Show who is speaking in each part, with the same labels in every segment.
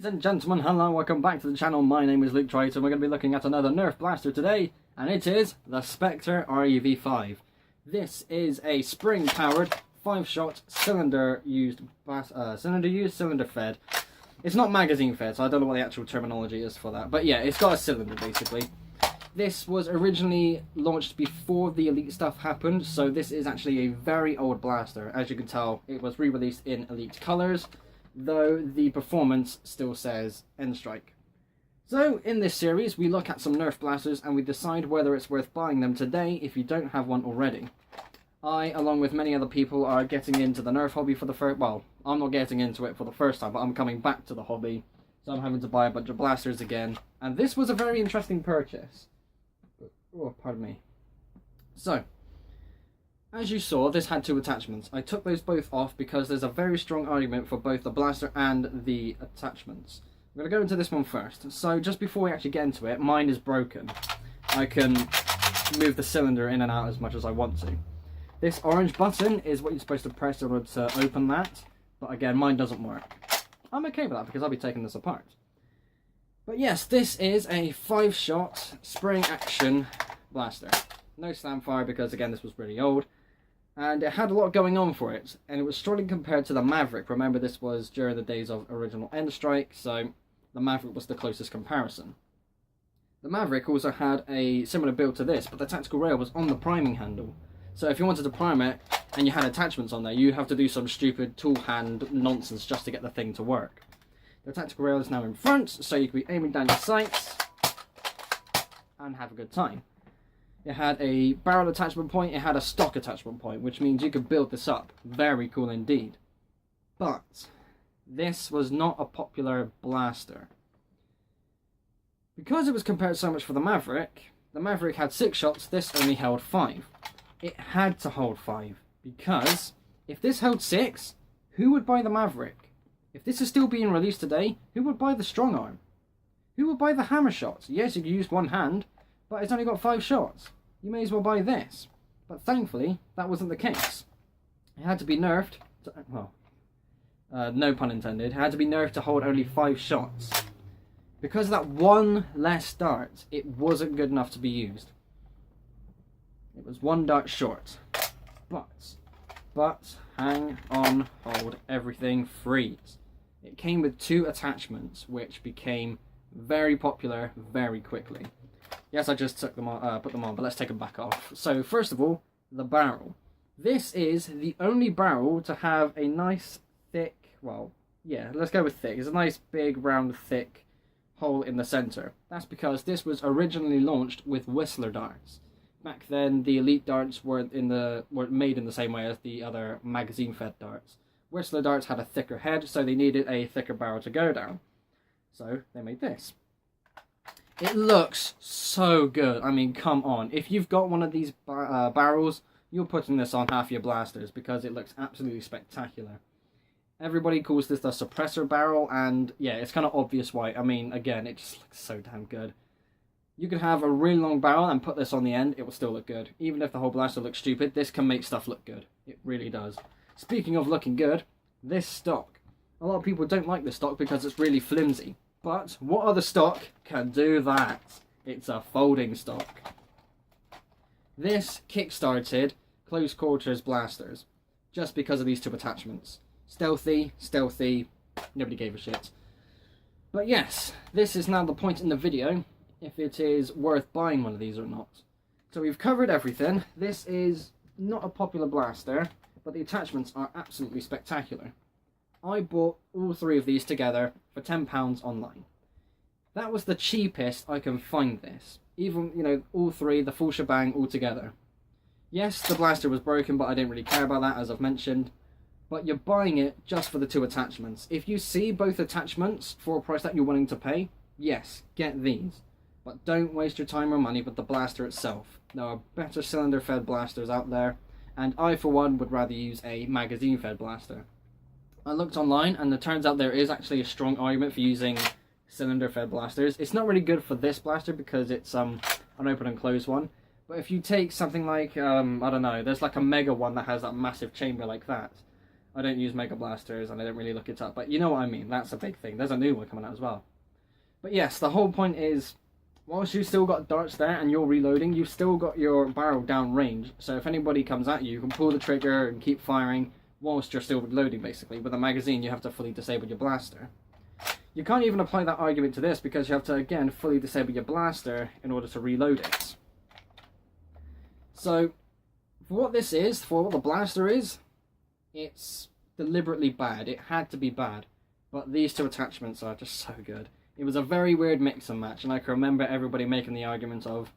Speaker 1: Ladies and gentlemen, hello, welcome back to the channel. My name is Luke Triton. We're going to be looking at another Nerf blaster today, and it is the Spectre REV-5. This is a spring-powered, 5-shot, cylinder-used, cylinder-fed. It's not magazine-fed, so I don't know what the actual terminology is for that. But yeah, it's got a cylinder, basically. This was originally launched before the Elite stuff happened, so this is actually a very old blaster. As you can tell, it was re-released in Elite colors, though the performance still says End Strike. So in this series we look at some Nerf blasters and we decide whether it's worth buying them today if you don't have one already. I, along with many other people, are getting into the Nerf hobby for the first... Well, I'm not getting into it for the first time, but I'm coming back to the hobby. So I'm having to buy a bunch of blasters again. And this was a very interesting purchase. Oh, pardon me. So, as you saw, this had two attachments. I took those both off because there's a very strong argument for both the blaster and the attachments. I'm going to go into this one first. So just before we actually get into it, mine is broken. I can move the cylinder in and out as much as I want to. This orange button is what you're supposed to press in order to open that. But again, mine doesn't work. I'm okay with that because I'll be taking this apart. But yes, this is a 5-shot spring action blaster. No slam fire because again this was really old. And it had a lot going on for it, and it was strongly compared to the Maverick. Remember, this was during the days of original End Strike, so the Maverick was the closest comparison. The Maverick also had a similar build to this, but the tactical rail was on the priming handle. So if you wanted to prime it, and you had attachments on there, you'd have to do some stupid tool hand nonsense just to get the thing to work. The tactical rail is now in front, so you can be aiming down your sights and have a good time. It had a barrel attachment point, it had a stock attachment point, which means you could build this up. Very cool indeed. But this was not a popular blaster. Because it was compared so much for the Maverick had 6 shots, this only held 5. It had to hold 5, because if this held 6, who would buy the Maverick? If this is still being released today, who would buy the Strong Arm? Who would buy the hammer shots? Yes, you can use one hand, but it's only got 5 shots. You may as well buy this. But thankfully, that wasn't the case. It had to be nerfed, no pun intended, it had to be nerfed to hold only 5 shots. Because of that one less dart, it wasn't good enough to be used. It was 1 dart short. But, hang on, hold, everything freeze. It came with 2 attachments, which became very popular very quickly. Yes, I just took them on, put them on, but let's take them back off. So, first of all, the barrel. This is the only barrel to have a nice thick, well, yeah, let's go with thick. It's a nice big, round, thick hole in the center. That's because this was originally launched with Whistler darts. Back then, the Elite darts weren't made in the same way as the other magazine-fed darts. Whistler darts had a thicker head, so they needed a thicker barrel to go down. So, they made this. It looks so good. I mean, come on. If you've got one of these barrels, you're putting this on half your blasters because it looks absolutely spectacular. Everybody calls this the suppressor barrel, and yeah, it's kind of obvious why. I mean, again, it just looks so damn good. You can have a really long barrel and put this on the end, it will still look good. Even if the whole blaster looks stupid, this can make stuff look good. It really does. Speaking of looking good, this stock. A lot of people don't like this stock because it's really flimsy. But what other stock can do that? It's a folding stock. This kickstarted close quarters blasters just because of these 2 attachments. Stealthy, nobody gave a shit. But yes, this is now the point in the video if it is worth buying one of these or not. So we've covered everything. This is not a popular blaster, but the attachments are absolutely spectacular. I bought all 3 of these together for £10 online. That was the cheapest I can find this. Even, you know, all 3, the full shebang all together. Yes, the blaster was broken, but I didn't really care about that, as I've mentioned. But you're buying it just for the 2 attachments. If you see both attachments for a price that you're willing to pay, yes, get these. But don't waste your time or money with the blaster itself. There are better cylinder-fed blasters out there, and I, for one, would rather use a magazine-fed blaster. I looked online, and it turns out there is actually a strong argument for using cylinder-fed blasters. It's not really good for this blaster because it's an open and closed one. But if you take something like, I don't know, there's like a mega one that has that massive chamber like that. I don't use Mega Blasters and I don't really look it up, but you know what I mean. That's a big thing. There's a new one coming out as well. But yes, the whole point is, whilst you still got darts there and you're reloading, you've still got your barrel down range. So if anybody comes at you, you can pull the trigger and keep firing whilst you're still reloading, basically. With a magazine, you have to fully disable your blaster. You can't even apply that argument to this because you have to, again, fully disable your blaster in order to reload it. So, for what this is, for what the blaster is, it's deliberately bad. It had to be bad. But these two attachments are just so good. It was a very weird mix and match, and I can remember everybody making the argument of,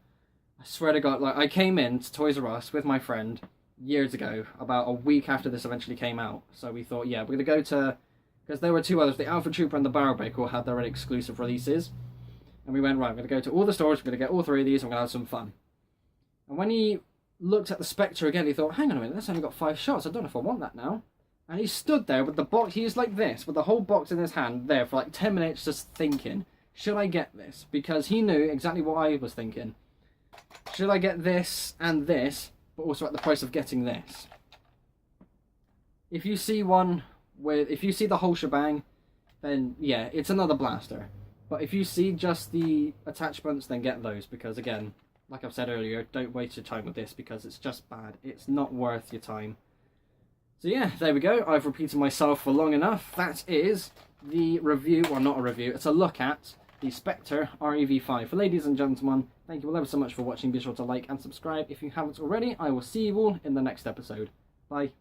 Speaker 1: I swear to God, like, I came in to Toys R Us with my friend years ago, about a week after this eventually came out. So we thought, yeah, we're going to go to, because there were two others, the Alpha Trooper and the Barrel Breaker all had their own exclusive releases. And we went, right, we're going to go to all the stores, we're going to get all three of these, and we're going to have some fun. And when he looked at the Spectre again, he thought, hang on a minute, that's only got 5 shots, I don't know if I want that now. And he stood there with the box, he's like this, with the whole box in his hand, there for like 10 minutes just thinking, should I get this? Because he knew exactly what I was thinking. Should I get this and this, but also at the price of getting this? If you see one with, if you see the whole shebang, then yeah, it's another blaster. But if you see just the attachments, then get those, because again, like I've said earlier, don't waste your time with this because it's just bad. It's not worth your time. So yeah, there we go. I've repeated myself for long enough. That is the review, well, not a review, it's a look at the Spectre REV-5. For ladies and gentlemen, thank you all ever so much for watching. Be sure to like and subscribe if you haven't already. I will see you all in the next episode. Bye.